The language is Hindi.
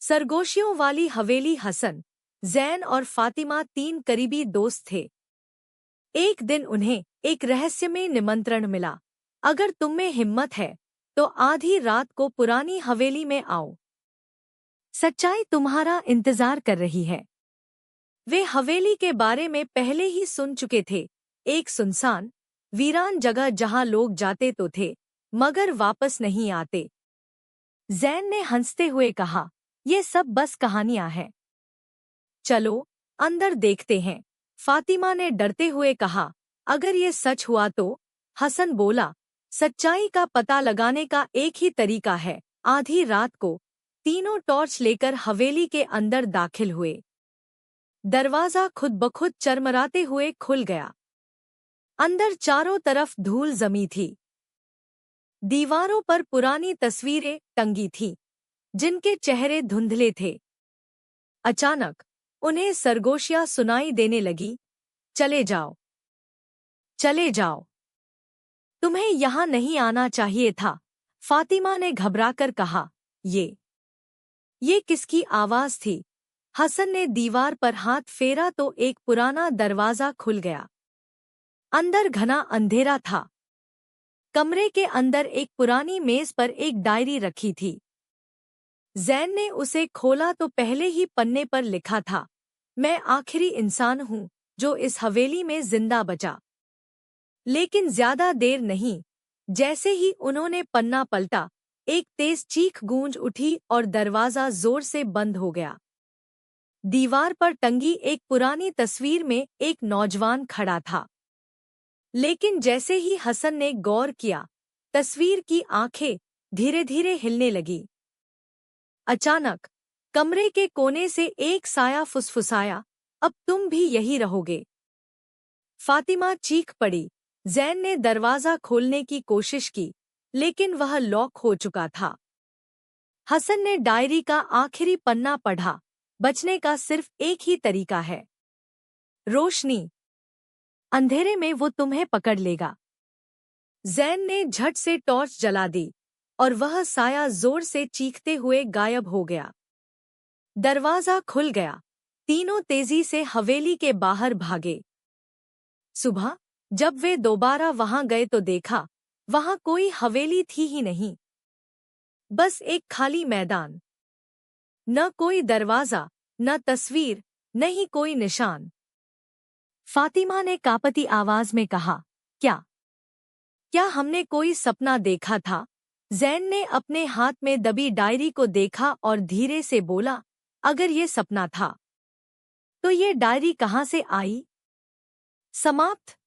सरगोशियों वाली हवेली। हसन, जैन और फातिमा 3 करीबी दोस्त थे। एक दिन उन्हें एक रहस्यमय निमंत्रण मिला। अगर तुम में हिम्मत है तो आधी रात को पुरानी हवेली में आओ। सच्चाई तुम्हारा इंतजार कर रही है। वे हवेली के बारे में पहले ही सुन चुके थे। एक सुनसान, वीरान जगह जहां लोग जाते तो थे मगर वापस नहीं आते। जैन ने हंसते हुए कहा, ये सब बस कहानियां हैं। चलो अंदर देखते हैं। फातिमा ने डरते हुए कहा, अगर ये सच हुआ तो? हसन बोला, सच्चाई का पता लगाने का एक ही तरीका है। आधी रात को तीनों टॉर्च लेकर हवेली के अंदर दाखिल हुए। दरवाजा खुद ब खुद चरमराते हुए खुल गया। अंदर चारों तरफ धूल जमी थी। दीवारों पर पुरानी तस्वीरें टंगी थीं, जिनके चेहरे धुंधले थे। अचानक उन्हें सरगोशियां सुनाई देने लगी, चले जाओ, चले जाओ, तुम्हें यहाँ नहीं आना चाहिए था। फातिमा ने घबराकर कहा, ये किसकी आवाज थी? हसन ने दीवार पर हाथ फेरा तो एक पुराना दरवाजा खुल गया। अंदर घना अंधेरा था। कमरे के अंदर एक पुरानी मेज पर एक डायरी रखी थी। जैन ने उसे खोला तो पहले ही पन्ने पर लिखा था, मैं आखिरी इंसान हूँ जो इस हवेली में जिंदा बचा। लेकिन ज्यादा देर नहीं, जैसे ही उन्होंने पन्ना पलटा, एक तेज चीख गूंज उठी और दरवाजा जोर से बंद हो गया। दीवार पर टंगी एक पुरानी तस्वीर में एक नौजवान खड़ा था। लेकिन जैसे ही हसन ने गौर किया, तस्वीर की आंखें धीरे धीरे हिलने लगी। अचानक कमरे के कोने से एक साया फुसफुसाया, अब तुम भी यही रहोगे। फातिमा चीख पड़ी। जैन ने दरवाजा खोलने की कोशिश की, लेकिन वह लॉक हो चुका था। हसन ने डायरी का आखिरी पन्ना पढ़ा, बचने का सिर्फ एक ही तरीका है, रोशनी। अंधेरे में वो तुम्हें पकड़ लेगा। जैन ने झट से टॉर्च जला दी और वह साया जोर से चीखते हुए गायब हो गया। दरवाजा खुल गया। तीनों तेजी से हवेली के बाहर भागे। सुबह जब वे दोबारा वहां गए तो देखा, वहां कोई हवेली थी ही नहीं। बस एक खाली मैदान। न कोई दरवाजा, न तस्वीर, न ही कोई निशान। फातिमा ने कांपती आवाज में कहा, क्या हमने कोई सपना देखा था? जैन ने अपने हाथ में दबी डायरी को देखा और धीरे से बोला, अगर ये सपना था तो ये डायरी कहाँ से आई? समाप्त।